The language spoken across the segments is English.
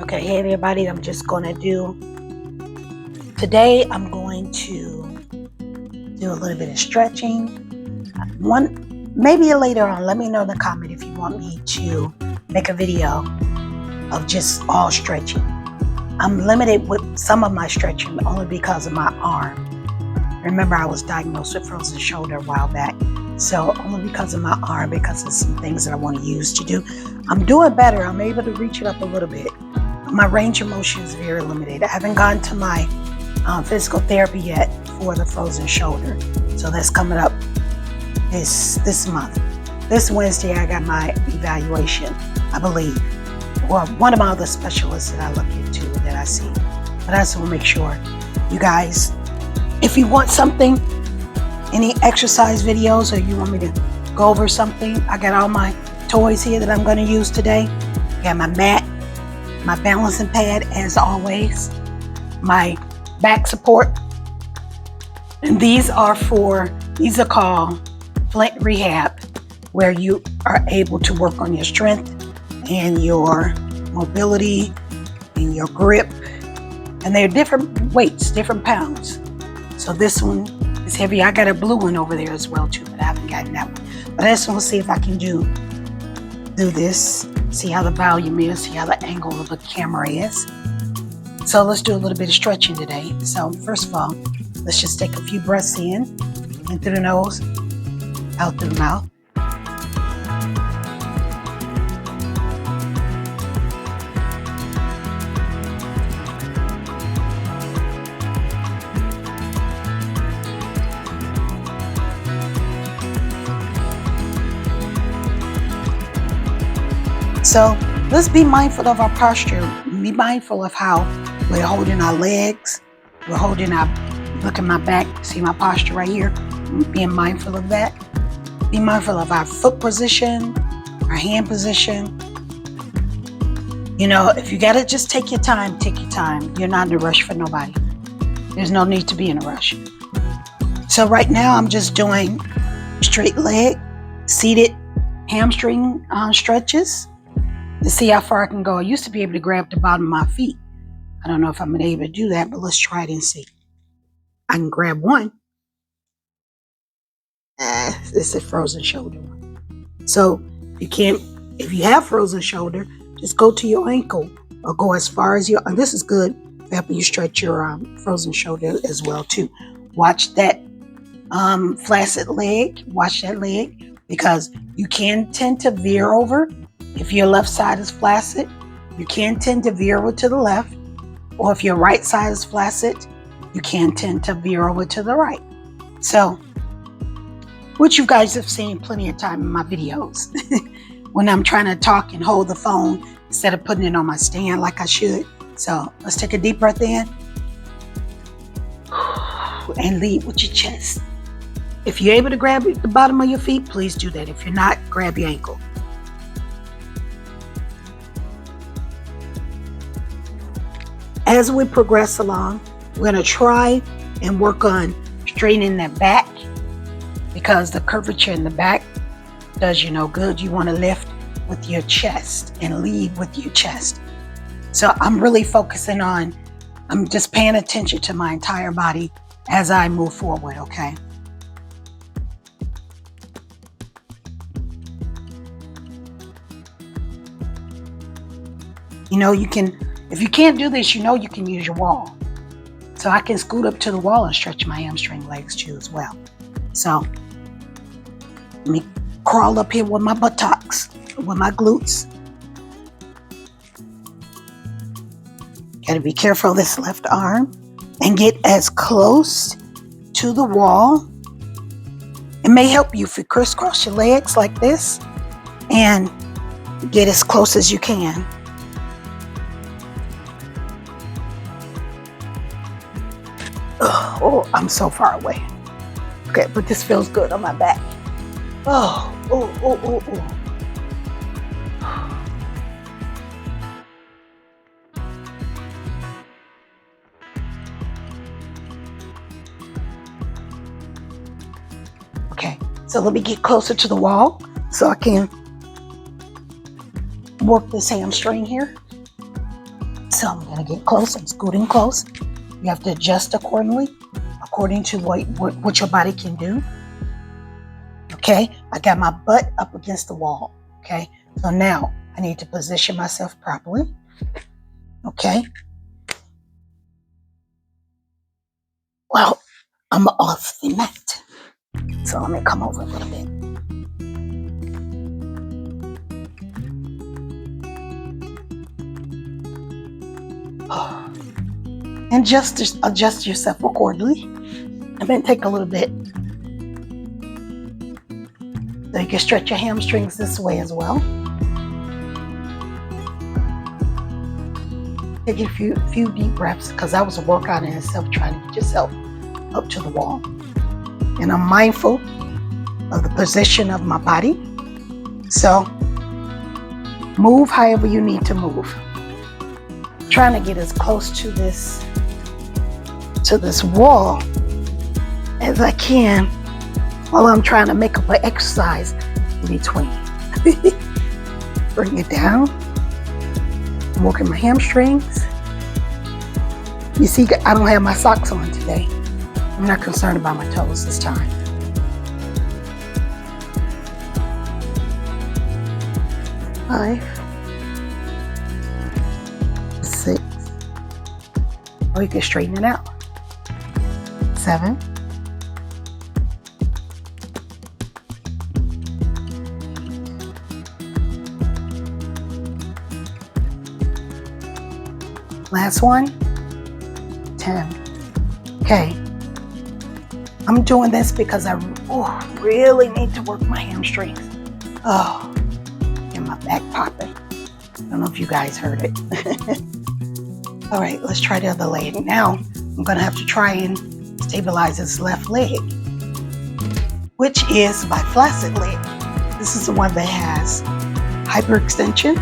Okay, hey everybody, I'm going to do a little bit of stretching. Maybe later on, let me know in the comment if you want me to make a video of just all stretching. I'm limited with some of my stretching only because of my arm. Remember, I was diagnosed with frozen shoulder a while back. So only because of my arm, because of some things that I want to use to do. I'm doing better. I'm able to reach it up a little bit. My range of motion is very limited. I haven't gone to my physical therapy yet for the frozen shoulder. So that's coming up this month. This Wednesday, I got my evaluation, I believe. Or one of my other specialists that I look into that I see. But I just want to make sure you guys, if you want something, any exercise videos, or you want me to go over something, I got all my toys here that I'm going to use today. I got my mat, my balancing pad as always, my back support, and these are called Rehab, where you are able to work on your strength and your mobility and your grip, and they're different weights, different pounds. So this one is heavy. I got a blue one over there as well too, but I haven't gotten that one. But I just want to see if I can do this, see how the volume is, see how the angle of the camera is. So let's do a little bit of stretching today. So first of all, let's just take a few breaths in through the nose, out through the mouth. So let's be mindful of our posture. Be mindful of how we're holding our legs. Look at my back, see my posture right here. Being mindful of that. Be mindful of our foot position, our hand position. You know, if you gotta just take your time, take your time. You're not in a rush for nobody. There's no need to be in a rush. So right now I'm just doing straight leg, seated hamstring stretches to see how far I can go. I used to be able to grab the bottom of my feet. I don't know if I'm able to do that, but let's try it and see. I can grab one. This is a frozen shoulder one. So if you have frozen shoulder, just go to your ankle or go as far as your, and this is good for helping you stretch your frozen shoulder as well too. Watch that flaccid leg, watch that leg, because you can tend to veer over. If your left side is flaccid, you can tend to veer over to the left, or if your right side is flaccid, you can tend to veer over to the right. So, which you guys have seen plenty of time in my videos when I'm trying to talk and hold the phone instead of putting it on my stand like I should. So let's take a deep breath in and lead with your chest. If you're able to grab the bottom of your feet, please do that. If you're not, grab your ankle. As we progress along, we're going to try and work on straightening that back, because the curvature in the back does you no good. You want to lift with your chest and lead with your chest. So I'm really focusing on, I'm just paying attention to my entire body as I move forward, okay? You know, if you can't do this, you know you can use your wall. So I can scoot up to the wall and stretch my hamstring legs too as well. So let me crawl up here with my buttocks, with my glutes. Gotta be careful of this left arm and get as close to the wall. It may help you if you crisscross your legs like this and get as close as you can. Oh, I'm so far away. Okay, but this feels good on my back. Oh. Okay, so let me get closer to the wall so I can work this hamstring here. So I'm going to get close. I'm scooting close. You have to adjust accordingly, according to what your body can do. Okay, I got my butt up against the wall. Okay, so now I need to position myself properly. Okay. Well, I'm off the mat. So let me come over a little bit. And just adjust yourself accordingly. I'm going to take a little bit. So you can stretch your hamstrings this way as well. Take a few deep breaths, because that was a workout in itself, trying to get yourself up to the wall. And I'm mindful of the position of my body. So move however you need to move. Trying to get as close to this wall as I can while I'm trying to make up an exercise in between. Bring it down. I'm working my hamstrings. You see, I don't have my socks on today. I'm not concerned about my toes this time. Five, 6. Or you can straighten it out. 7. 8. Last one. 10. Okay. I'm doing this because I really need to work my hamstrings. Oh, and my back popping. I don't know if you guys heard it. All right, let's try the other leg. Now, I'm going to have to try and stabilize this left leg, which is my flaccid leg. This is the one that has hyperextension.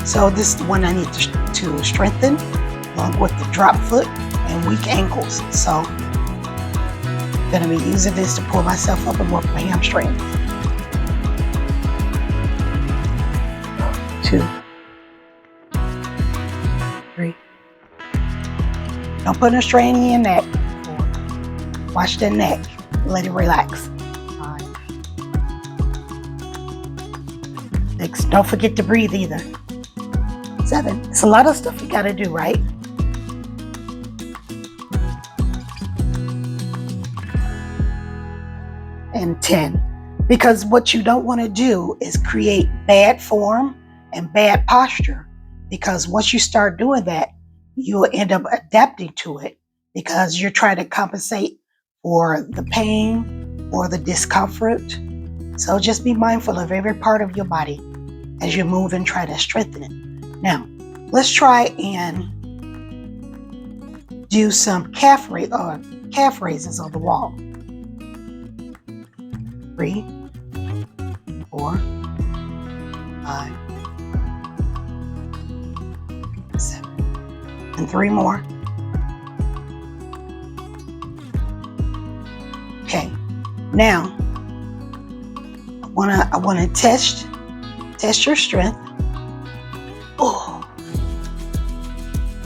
So this is the one I need to strengthen, along with the drop foot and weak ankles. So I'm going to be using this to pull myself up and work my hamstring. 2, 3. Don't put no strain in your neck. 4. Watch the neck. Let it relax. 5. 6. Don't forget to breathe either. 7. It's a lot of stuff you got to do, right? 10. Because what you don't want to do is create bad form and bad posture. Because once you start doing that, you'll end up adapting to it, because you're trying to compensate for the pain or the discomfort. So just be mindful of every part of your body as you move and try to strengthen it. Now, let's try and do some calf raises on the wall. 3, 4, 5, 7, and 3 more. Okay, now I wanna test your strength. Oh,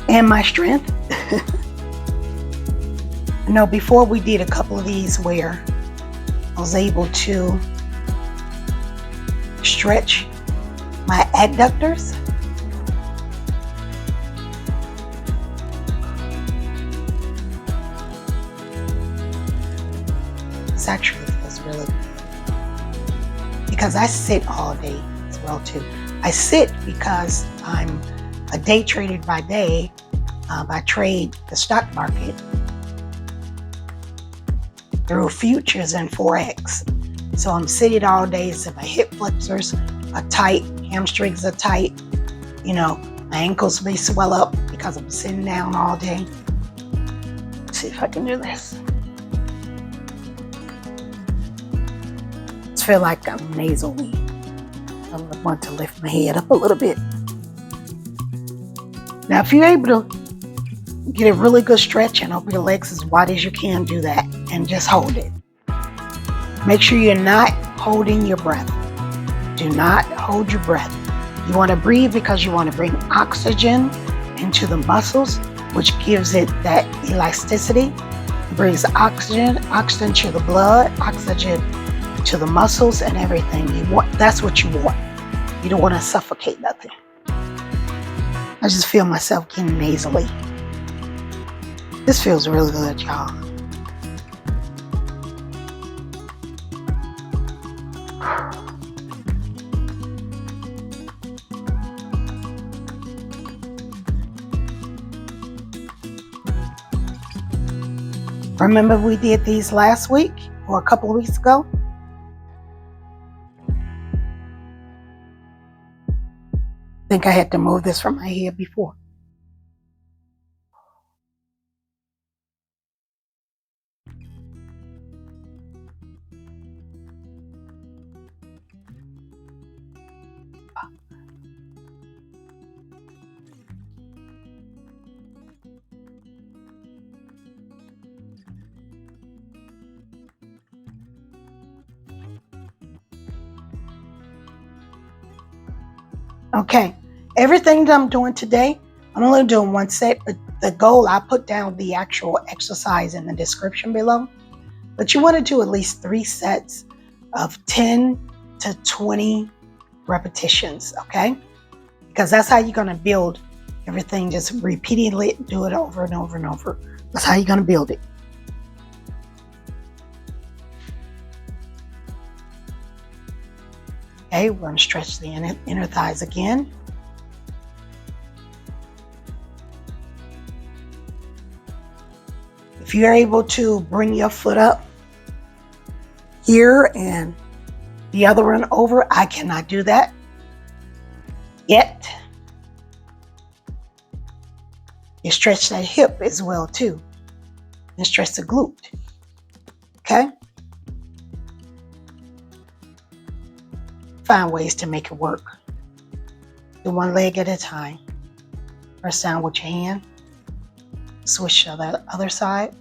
and my strength. No, before we did a couple of these where I was able to stretch my adductors. This actually feels really good, because I sit all day as well too. I sit because I'm a day trader by day. I trade the stock market through futures and Forex. So I'm sitting all day, so my hip flexors are tight, hamstrings are tight, my ankles may swell up because I'm sitting down all day. Let's see if I can do this. I feel like I'm nasally. I want to lift my head up a little bit. Now, if you're able to get a really good stretch and open your legs as wide as you can, do that and just hold it. Make sure you're not holding your breath. Do not hold your breath. You want to breathe because you want to bring oxygen into the muscles, which gives it that elasticity. It brings oxygen to the blood, oxygen to the muscles and everything. That's what you want. You don't want to suffocate nothing. I just feel myself getting nasally. This feels really good, y'all. Remember we did these last week or a couple of weeks ago? I think I had to move this from my head before. Okay, everything that I'm doing today, I'm only doing one set, but the goal, I put down the actual exercise in the description below. But you want to do at least 3 sets of 10 to 20 repetitions, okay? Because that's how you're going to build everything. Just repeatedly do it over and over and over. That's how you're going to build it. Okay, we're going to stretch the inner thighs again. If you're able to bring your foot up here and the other one over, I cannot do that yet. You stretch that hip as well too, and stretch the glute. Okay? Find ways to make it work. Do one leg at a time. Press down with your hand. Switch to the other side.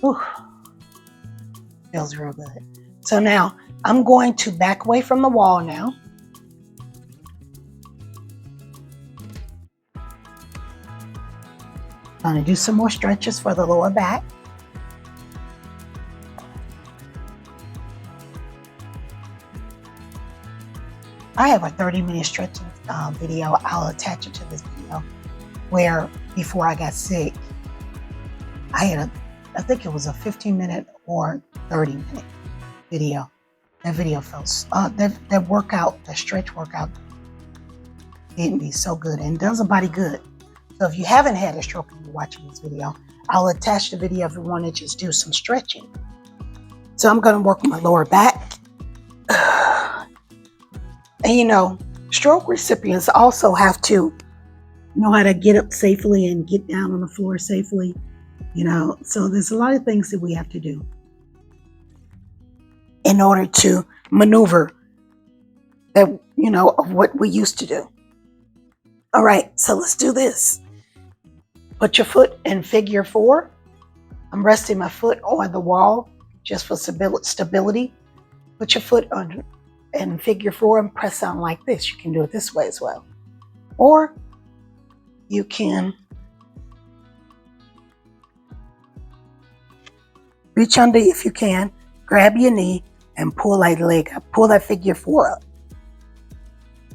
Whew. Feels real good. So now I'm going to back away from the wall now. I'm going to do some more stretches for the lower back. I have a 30-minute stretching video. I'll attach it to this video where before I got sick, I think it was a 15-minute or 30-minute video. That video felt, that workout, the stretch workout did me so good and does a body good. So if you haven't had a stroke and you're watching this video, I'll attach the video if you want to just do some stretching. So I'm going to work on my lower back. And you know, stroke recipients also have to know how to get up safely and get down on the floor safely. You know, so there's a lot of things that we have to do in order to maneuver that, you know, of what we used to do. All right, so let's do this. Put your foot in figure 4. I'm resting my foot on the wall just for stability. Put your foot on in figure 4 and press down like this. You can do it this way as well. Or you can reach under if you can, grab your knee and pull that leg up. Pull that figure 4 up.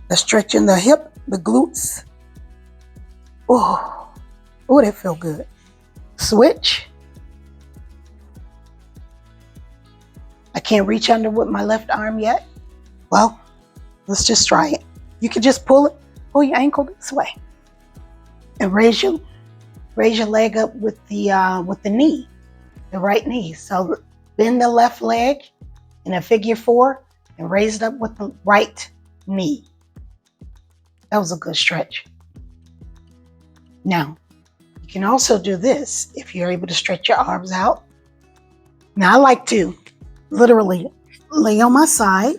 The stretch in the hip, the glutes. Oh, that felt good. Switch. I can't reach under with my left arm yet. Well, let's just try it. You can just pull your ankle this way, and raise your leg up with the knee, the right knee. So bend the left leg in a figure 4 and raise it up with the right knee. That was a good stretch. Now, you can also do this if you're able to stretch your arms out. Now, I like to literally lay on my side.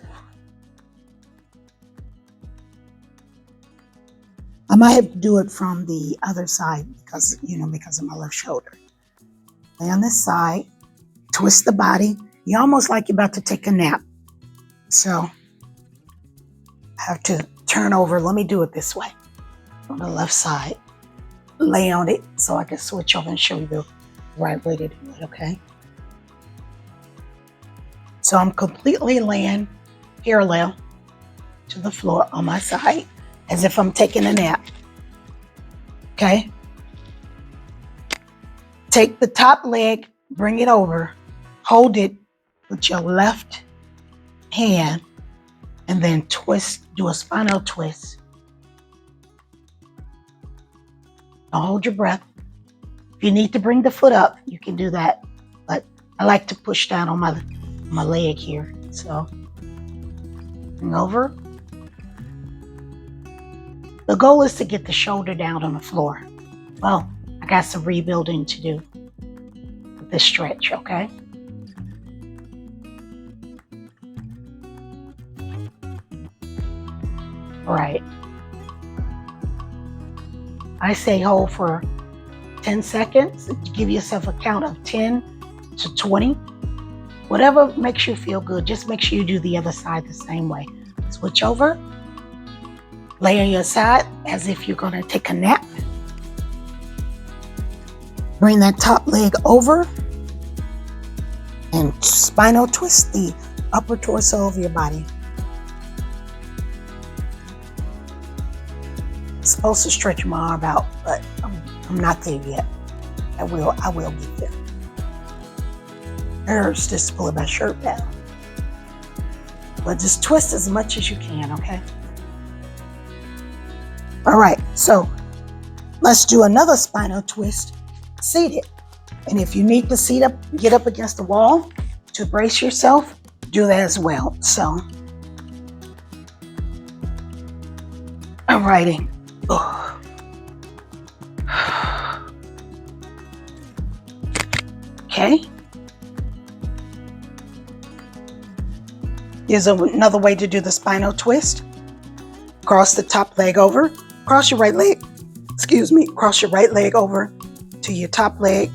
I might have to do it from the other side because of my left shoulder. Lay on this side, twist the body. You're almost like you're about to take a nap. So I have to turn over. Let me do it this way. On the left side. Lay on it so I can switch over and show you the right way to do it, okay? So I'm completely laying parallel to the floor on my side as if I'm taking a nap, okay? Take the top leg, bring it over, hold it with your left hand, and then twist, do a spinal twist. Now hold your breath. If you need to bring the foot up, you can do that. But I like to push down on my leg here. So bring over. The goal is to get the shoulder down on the floor. Well, I got some rebuilding to do with this stretch, okay? All right. I say hold for 10 seconds. Give yourself a count of 10 to 20. Whatever makes you feel good. Just make sure you do the other side the same way. Switch over. Lay on your side as if you're going to take a nap. Bring that top leg over and spinal twist the upper torso of your body. I'm supposed to stretch my arm out, but I'm not there yet. I will get there. It hurts just to pull my shirt down. But just twist as much as you can, okay? All right, so let's do another spinal twist, seated. And if you need to sit up, get up against the wall to brace yourself, do that as well. So, all righty. Okay. Here's another way to do the spinal twist. Cross the top leg over. Cross your right leg. Cross your right leg over to your top leg.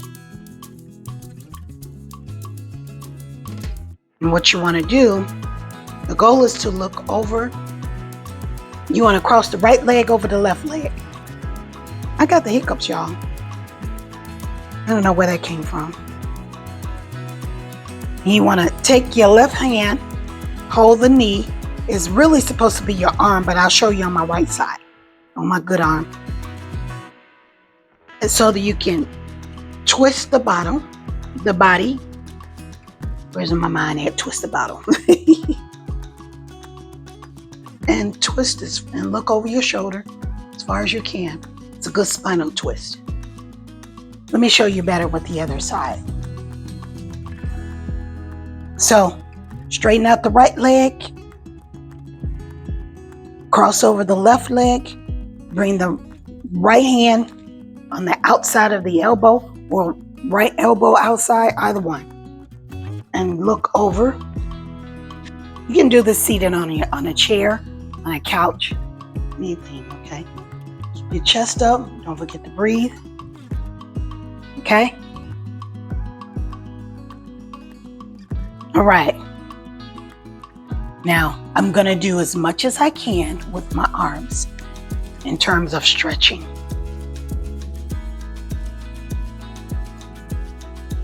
And what you want to do, the goal is to look over. You want to cross the right leg over the left leg. I got the hiccups, y'all. I don't know where that came from. You want to take your left hand, hold the knee. It's really supposed to be your arm, but I'll show you on my right side, on my good arm. And so that you can twist the body. Where's my mind at? Twist the bottom. And twist this and look over your shoulder as far as you can. It's a good spinal twist. Let me show you better with the other side. So, straighten out the right leg. Cross over the left leg. Bring the right hand on the outside of the elbow or right elbow outside, either one. And look over. You can do this seated on a chair, on a couch, anything, okay? Keep your chest up. Don't forget to breathe. Okay? All right. Now, I'm going to do as much as I can with my arms in terms of stretching.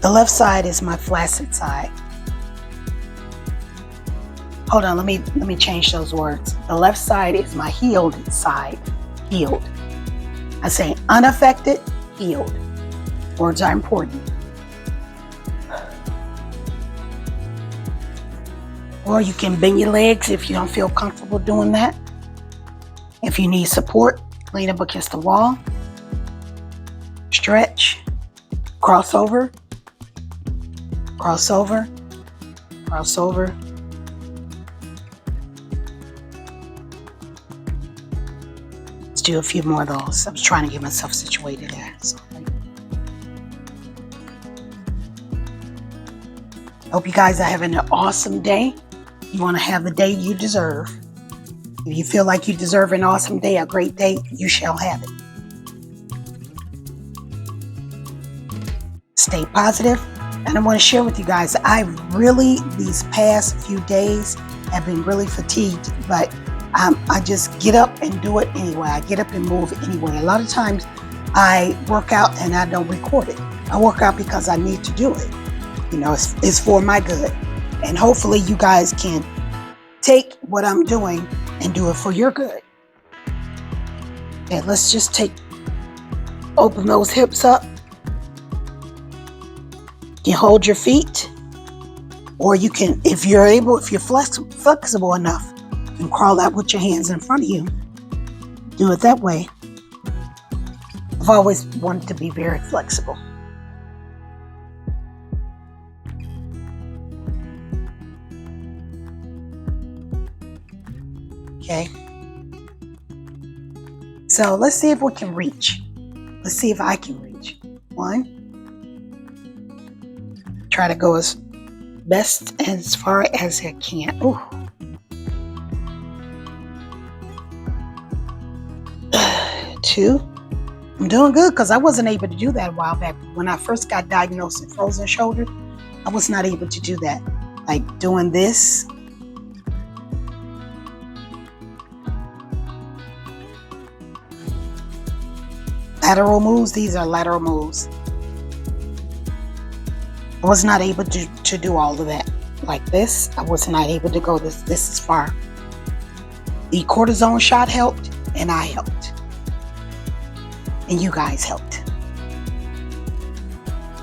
The left side is my flaccid side. Hold on, let me change those words. The left side is my healed side. Healed. I say unaffected, healed. Words are important. Or you can bend your legs if you don't feel comfortable doing that. If you need support, lean up against the wall. Stretch. Cross over. Cross over. Cross over. Let's do a few more of those. I was trying to get myself situated there. So, hope you guys are having an awesome day. You want to have the day you deserve. If you feel like you deserve an awesome day, a great day, you shall have it. Stay positive. And I want to share with you guys, these past few days, have been really fatigued, but I just get up and do it anyway. I get up and move anyway. A lot of times I work out and I don't record it. I work out because I need to do it. It's for my good. And hopefully you guys can take what I'm doing and do it for your good. Okay, let's just open those hips up. You can hold your feet, or you can, if you're flexible enough, you can crawl out with your hands in front of you. Do it that way. I've always wanted to be very flexible. Okay. So let's see if we can reach. Let's see if I can reach. 1. Try to go as best as far as I can. Ooh. 2. I'm doing good because I wasn't able to do that a while back. When I first got diagnosed with frozen shoulder, I was not able to do that. Like doing this. Lateral moves, these are lateral moves. I was not able to do all of that. Like this, I was not able to go this is far. The cortisone shot helped, and I helped. And you guys helped.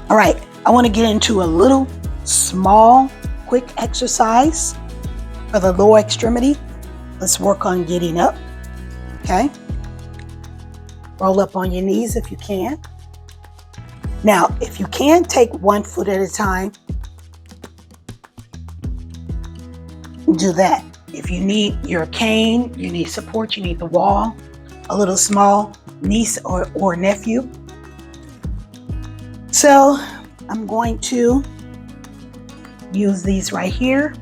All right, I want to get into a little small, quick exercise for the lower extremity. Let's work on getting up, okay? Roll up on your knees if you can. Now, if you can, take 1 foot at a time. Do that. If you need your cane, you need support, you need the wall, a little small niece or nephew. So I'm going to use these right here.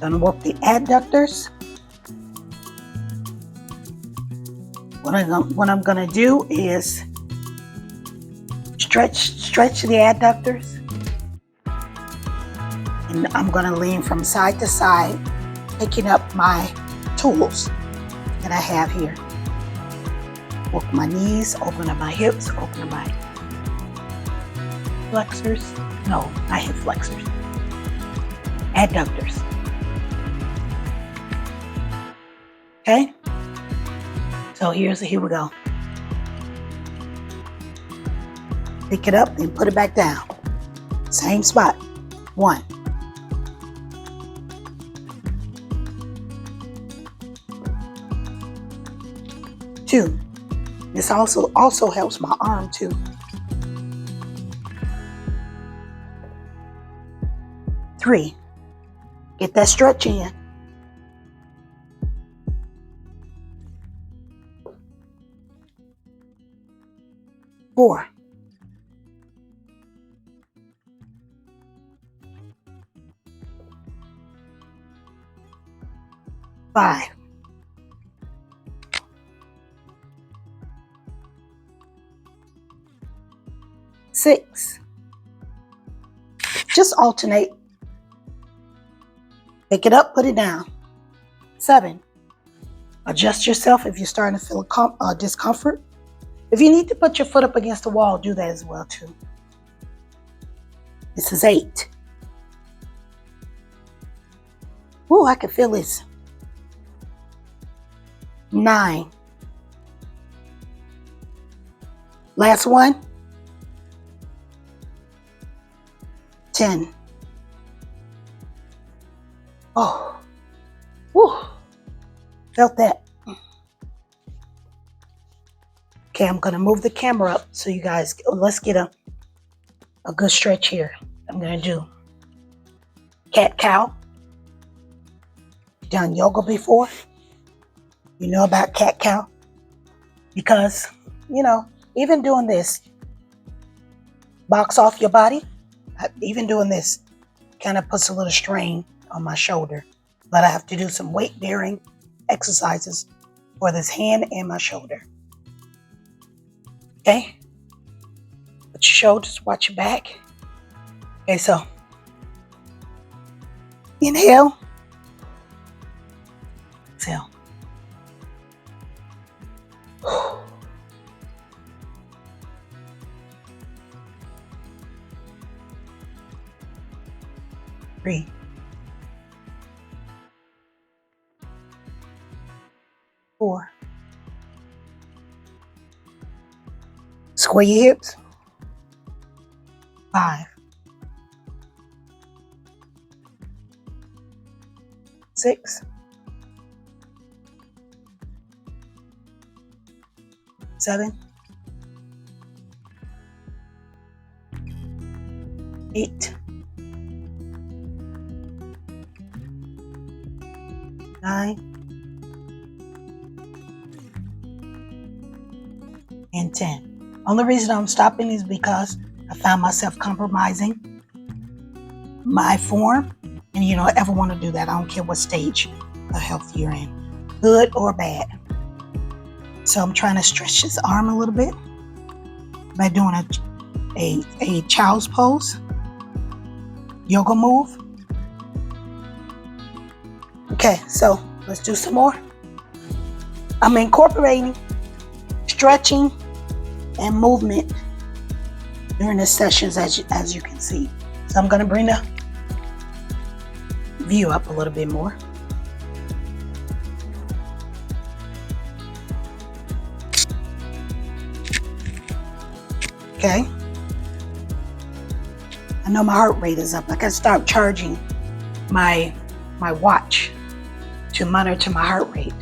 Gonna work the adductors. What I'm gonna do is stretch the adductors, and I'm gonna lean from side to side, picking up my tools that I have here. Work my knees, open up my hips, open up my flexors. No, not hip flexors. Adductors. Okay? So here we go. Pick it up and put it back down. Same spot. 1. 2. This also helps my arm too. 3. Get that stretch in. 4. 5. 6. Just alternate. Pick it up, put it down. 7. Adjust yourself if you're starting to feel discomfort. If you need to put your foot up against the wall, do that as well too. This is 8. Ooh, I can feel this. 9. Last one. 10. Oh, whew. Felt that. Okay, I'm gonna move the camera up so you guys, let's get a good stretch here. I'm gonna do cat-cow. You done yoga before? You know about cat-cow? Because, even doing this, box off your body, even doing this kind of puts a little strain on my shoulder. But I have to do some weight-bearing exercises for this hand and my shoulder. Okay? Put your shoulders, watch your back. Okay, so Inhale. Exhale. Breathe. 4. Square your hips. 5. 6. 7. 8. 9. And 10. Only reason I'm stopping is because I found myself compromising my form. And you don't ever want to do that. I don't care what stage of health you're in, good or bad. So I'm trying to stretch this arm a little bit by doing a child's pose, yoga move. Okay, so let's do some more. I'm incorporating stretching and movement during the sessions, as you can see. So I'm going to bring the view up a little bit more. Okay. I know my heart rate is up. I gotta start charging my watch to monitor my heart rate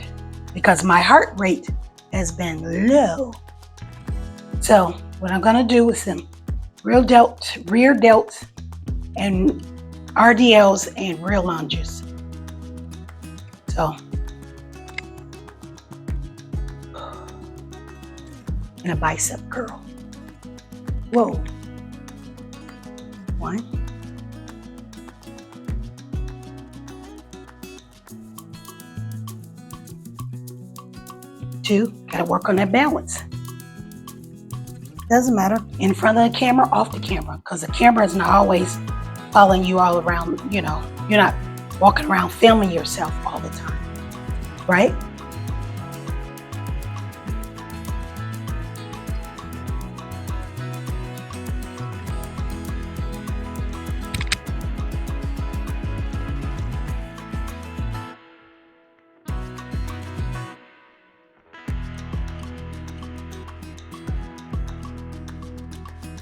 because my heart rate has been low. So what I'm gonna do is some rear delts, and RDLs and rear lunges. So, and a bicep curl. Whoa. 1. 2. Gotta work on that balance. Doesn't matter, in front of the camera, off the camera, because the camera is not always following you all around, you're not walking around filming yourself all the time, right?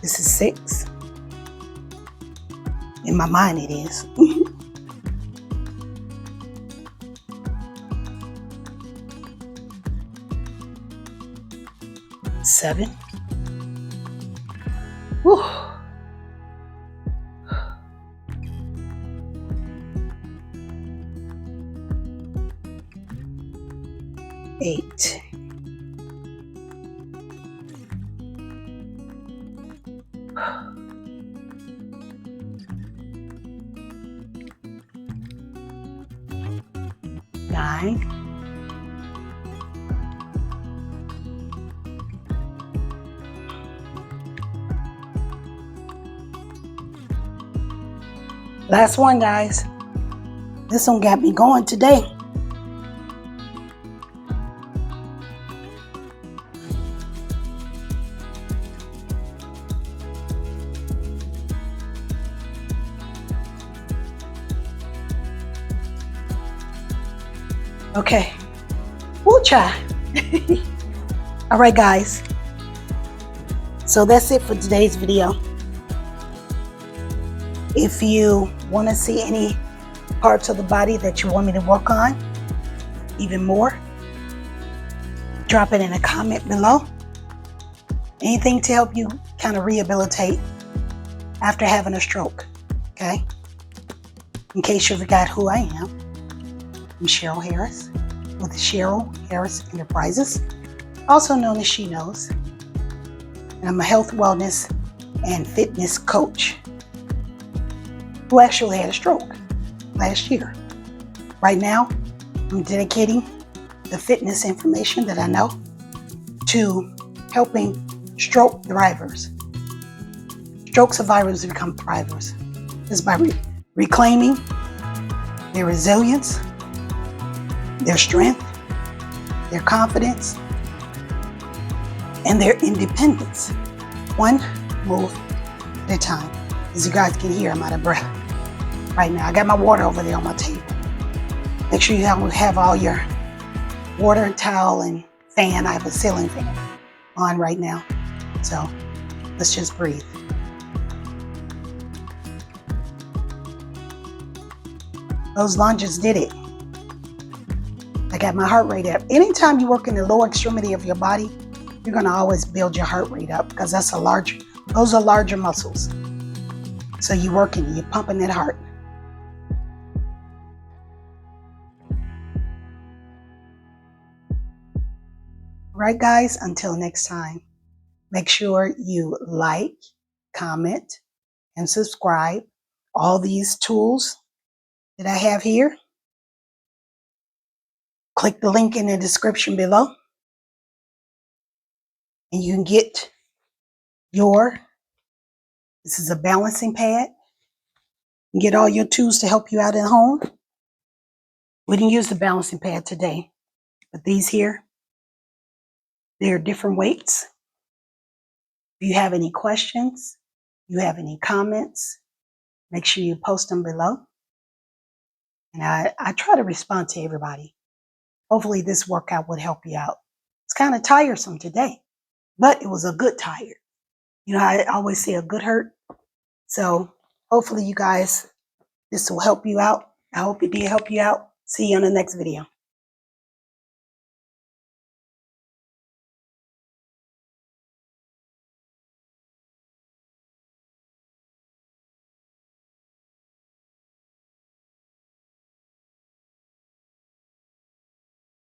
This is 6. In my mind it is. 7. Whew. 8. 9. 'Last one, guys. This one got me going today. Okay, we'll try. All right, guys. So that's it for today's video. If you want to see any parts of the body that you want me to work on even more, drop it in a comment below. Anything to help you kind of rehabilitate after having a stroke, okay? In case you forgot who I am, I'm Cheryl Harris with Cheryl Harris Enterprises, also known as She Knows. And I'm a health, wellness, and fitness coach who actually had a stroke last year. Right now, I'm dedicating the fitness information that I know to helping stroke thrivers. Stroke survivors become thrivers. Just by reclaiming their resilience, their strength, their confidence, and their independence. One move at a time. As you guys can hear, I'm out of breath right now. I got my water over there on my table. Make sure you have all your water and towel and fan. I have a ceiling fan on right now. So let's just breathe. Those lunges did it. I got my heart rate up. Anytime you work in the lower extremity of your body, you're gonna always build your heart rate up because those are larger muscles. So you're working, you're pumping that heart. All right, guys, until next time, make sure you like, comment, and subscribe. All these tools that I have here, click the link in the description below, and you can get this is a balancing pad. You can get all your tools to help you out at home. We didn't use the balancing pad today, but these here, they're different weights. If you have any questions, you have any comments, make sure you post them below. And I try to respond to everybody. Hopefully this workout would help you out. It's kind of tiresome today, but it was a good tired. You know, I always say a good hurt. So hopefully you guys, this will help you out. I hope it did help you out. See you on the next video.